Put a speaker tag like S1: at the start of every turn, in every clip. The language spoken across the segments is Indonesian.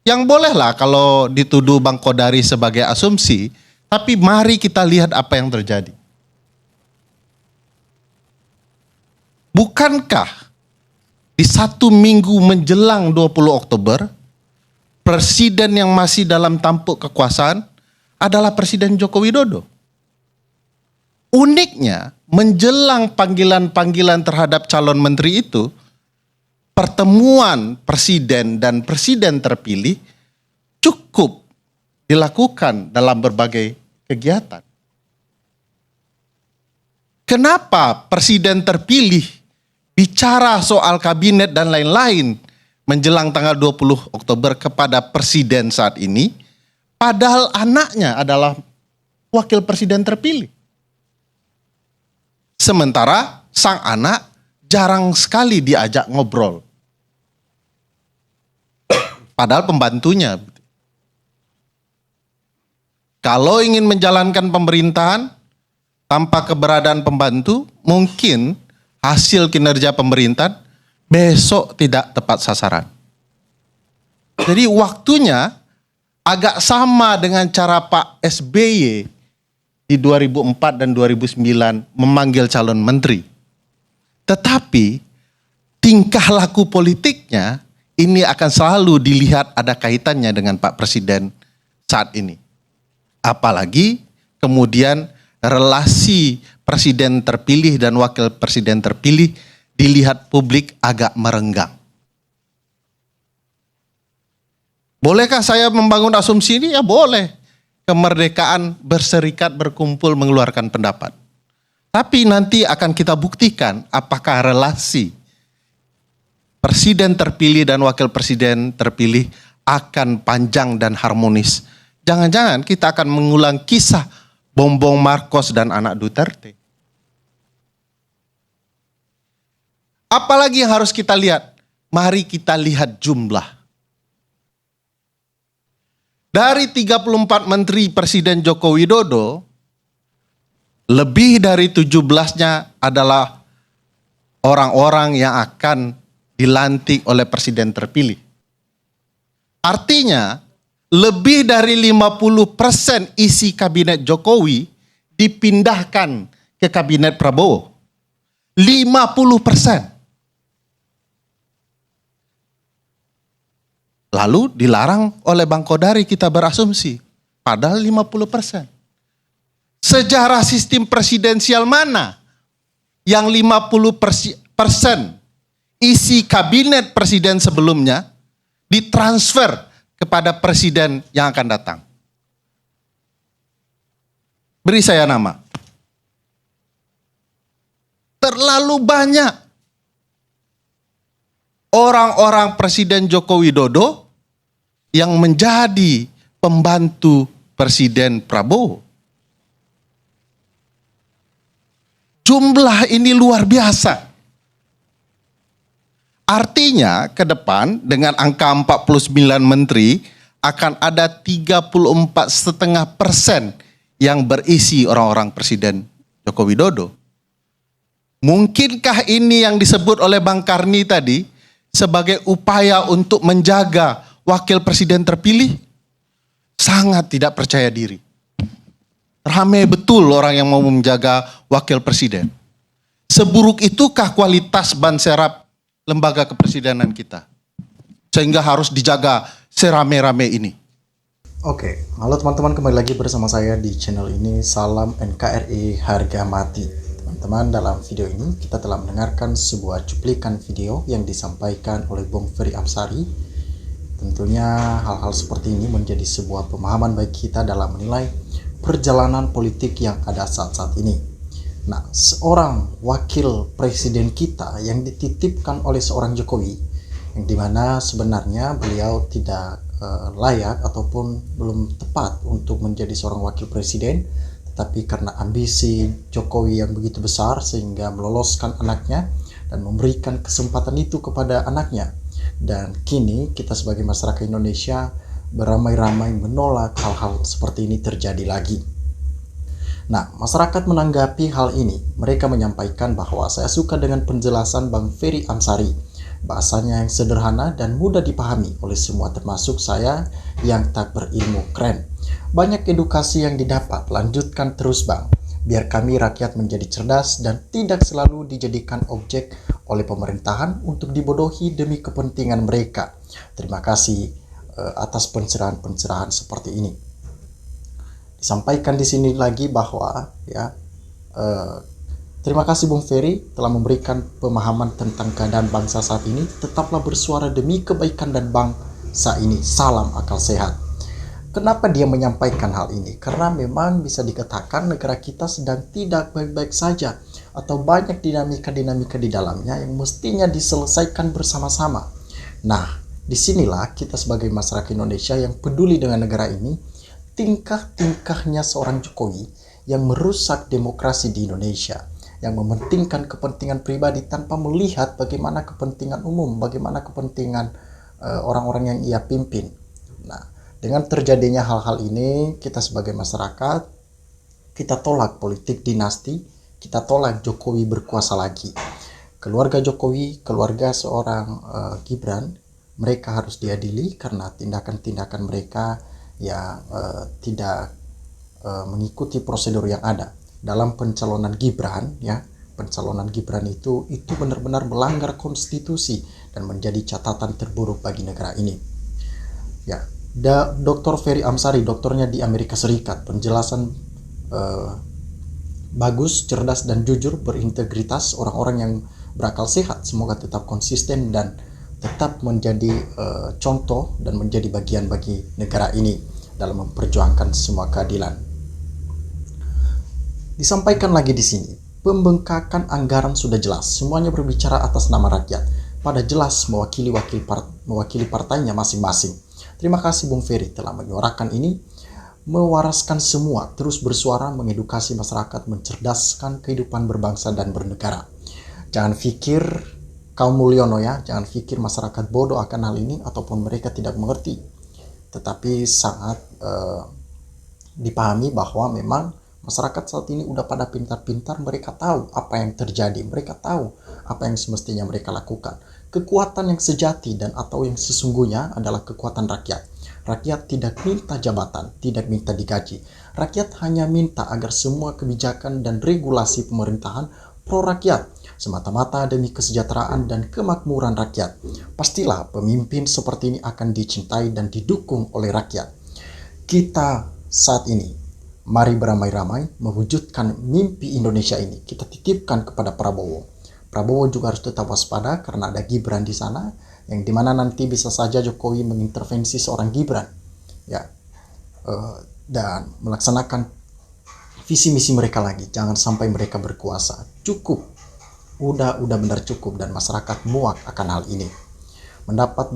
S1: Yang bolehlah kalau dituduh Bang Kodari sebagai asumsi, tapi mari kita lihat apa yang terjadi. Bukankah di 1 minggu menjelang 20 Oktober, presiden yang masih dalam tampuk kekuasaan adalah Presiden Joko Widodo. Uniknya, menjelang panggilan-panggilan terhadap calon menteri itu, pertemuan presiden dan presiden terpilih cukup dilakukan dalam berbagai kegiatan. Kenapa presiden terpilih bicara soal kabinet dan lain-lain menjelang tanggal 20 Oktober kepada presiden saat ini, padahal anaknya adalah wakil presiden terpilih. Sementara sang anak jarang sekali diajak ngobrol. Padahal pembantunya. Kalau ingin menjalankan pemerintahan tanpa keberadaan pembantu, mungkin hasil kinerja pemerintahan besok tidak tepat sasaran. Jadi waktunya agak sama dengan cara Pak SBY di 2004 dan 2009 memanggil calon menteri. Tetapi tingkah laku politiknya ini akan selalu dilihat ada kaitannya dengan Pak Presiden saat ini. Apalagi kemudian relasi presiden terpilih dan wakil presiden terpilih dilihat publik agak merenggang. Bolehkah saya membangun asumsi ini? Ya boleh. Kemerdekaan berserikat, berkumpul, mengeluarkan pendapat. Tapi nanti akan kita buktikan apakah relasi presiden terpilih dan wakil presiden terpilih akan panjang dan harmonis. Jangan-jangan kita akan mengulang kisah Bongbong Marcos dan anak Duterte. Apalagi yang harus kita lihat? Mari kita lihat jumlah. Dari 34 menteri Presiden Joko Widodo, lebih dari 17-nya adalah orang-orang yang akan dilantik oleh presiden terpilih. Artinya, lebih dari 50% isi kabinet Jokowi dipindahkan ke kabinet Prabowo. 50%. Lalu dilarang oleh Bang Kodari kita berasumsi. Padahal 50%. Sejarah sistem presidensial mana yang 50% isi kabinet presiden sebelumnya ditransfer kepada presiden yang akan datang? Beri saya nama. Terlalu banyak orang-orang Presiden Joko Widodo yang menjadi pembantu Presiden Prabowo. Jumlah ini luar biasa. Artinya ke depan dengan angka 49 menteri akan ada 34,5% yang berisi orang-orang Presiden Joko Widodo. Mungkinkah ini yang disebut oleh Bang Karni tadi sebagai upaya untuk menjaga wakil presiden terpilih? Sangat tidak percaya diri. Ramai betul orang yang mau menjaga wakil presiden. Seburuk itukah kualitas ban serap lembaga kepresidenan kita? Sehingga harus dijaga serame-rame ini.
S2: Oke, halo teman-teman, kembali lagi bersama saya di channel ini. Salam NKRI harga mati. Teman-teman, dalam video ini kita telah mendengarkan sebuah cuplikan video yang disampaikan oleh Bung Ferry Amsari. Tentunya hal-hal seperti ini menjadi sebuah pemahaman bagi kita dalam menilai perjalanan politik yang ada saat-saat ini. Nah, seorang wakil presiden kita yang dititipkan oleh seorang Jokowi, yang dimana sebenarnya beliau tidak layak ataupun belum tepat untuk menjadi seorang wakil presiden, tapi karena ambisi Jokowi yang begitu besar sehingga meloloskan anaknya dan memberikan kesempatan itu kepada anaknya. Dan kini kita sebagai masyarakat Indonesia beramai-ramai menolak hal-hal seperti ini terjadi lagi. Nah, masyarakat menanggapi hal ini. Mereka menyampaikan bahwa saya suka dengan penjelasan Bang Ferry Amsari Bahasanya yang sederhana dan mudah dipahami oleh semua termasuk saya yang tak berilmu. Keren. Banyak edukasi yang didapat. Lanjutkan terus Bang. Biar kami rakyat menjadi cerdas dan tidak selalu dijadikan objek oleh pemerintahan untuk dibodohi demi kepentingan mereka. Terima kasih atas pencerahan-pencerahan seperti ini. Disampaikan di sini lagi bahwa terima kasih Bung Ferry telah memberikan pemahaman tentang keadaan bangsa saat ini. Tetaplah bersuara demi kebaikan dan bangsa ini. Salam akal sehat. Kenapa dia menyampaikan hal ini? Karena memang bisa dikatakan negara kita sedang tidak baik-baik saja, atau banyak dinamika-dinamika di dalamnya yang mestinya diselesaikan bersama-sama. Nah, disinilah kita sebagai masyarakat Indonesia yang peduli dengan negara ini, tingkah-tingkahnya seorang Jokowi yang merusak demokrasi di Indonesia, yang mementingkan kepentingan pribadi tanpa melihat bagaimana kepentingan umum, bagaimana kepentingan orang-orang yang ia pimpin. Nah, dengan terjadinya hal-hal ini, kita sebagai masyarakat, kita tolak politik dinasti, kita tolak Jokowi berkuasa lagi. Keluarga Jokowi, keluarga seorang Gibran, mereka harus diadili karena tindakan-tindakan mereka tidak mengikuti prosedur yang ada. Dalam pencalonan Gibran, pencalonan Gibran itu benar-benar melanggar konstitusi dan menjadi catatan terburuk bagi negara ini. Dr. Ferry Amsari, dokternya di Amerika Serikat, penjelasan bagus, cerdas dan jujur, berintegritas, orang-orang yang berakal sehat, semoga tetap konsisten dan tetap menjadi contoh dan menjadi bagian bagi negara ini dalam memperjuangkan semua keadilan. Disampaikan lagi di sini, pembengkakan anggaran sudah jelas, semuanya berbicara atas nama rakyat, pada jelas mewakili partainya masing-masing. Terima kasih Bung Ferry telah menyuarakan ini, mewaraskan semua, terus bersuara, mengedukasi masyarakat, mencerdaskan kehidupan berbangsa dan bernegara. Jangan pikir kaum Mulyono jangan pikir masyarakat bodoh akan hal ini ataupun mereka tidak mengerti. Tetapi sangat dipahami bahwa memang masyarakat saat ini udah pada pintar-pintar, mereka tahu apa yang terjadi, mereka tahu apa yang semestinya mereka lakukan. Kekuatan yang sejati dan atau yang sesungguhnya adalah kekuatan rakyat. Rakyat tidak minta jabatan, tidak minta digaji. Rakyat hanya minta agar semua kebijakan dan regulasi pemerintahan pro rakyat, semata-mata demi kesejahteraan dan kemakmuran rakyat. Pastilah pemimpin seperti ini akan dicintai dan didukung oleh rakyat. Kita saat ini, mari beramai-ramai mewujudkan mimpi Indonesia ini. Kita titipkan kepada Prabowo. Prabowo juga harus tetap waspada karena ada Gibran di sana, yang dimana nanti bisa saja Jokowi mengintervensi seorang Gibran, dan melaksanakan visi misi mereka lagi. Jangan sampai mereka berkuasa. Cukup, udah benar cukup, dan masyarakat muak akan hal ini. Pendapat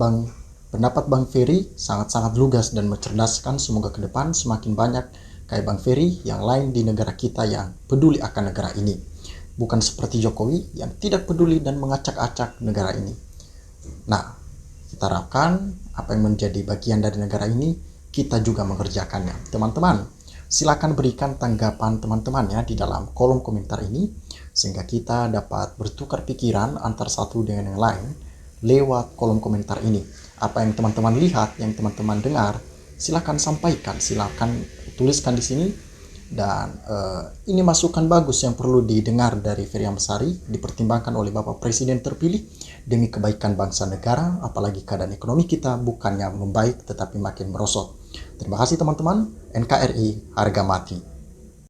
S2: Bang Ferry sangat-sangat lugas dan mencerdaskan. Semoga ke depan semakin banyak kayak Bang Ferry yang lain di negara kita yang peduli akan negara ini. Bukan seperti Jokowi yang tidak peduli dan mengacak-acak negara ini. Nah, kita harapkan apa yang menjadi bagian dari negara ini, kita juga mengerjakannya. Teman-teman, silakan berikan tanggapan teman-teman di dalam kolom komentar ini, sehingga kita dapat bertukar pikiran antar satu dengan yang lain lewat kolom komentar ini. Apa yang teman-teman lihat, yang teman-teman dengar, silakan sampaikan, silakan tuliskan di sini. Dan ini masukan bagus yang perlu didengar dari Ferry Amsari, dipertimbangkan oleh Bapak Presiden terpilih demi kebaikan bangsa negara, apalagi keadaan ekonomi kita bukannya membaik tetapi makin merosot. Terima kasih teman-teman. NKRI harga mati.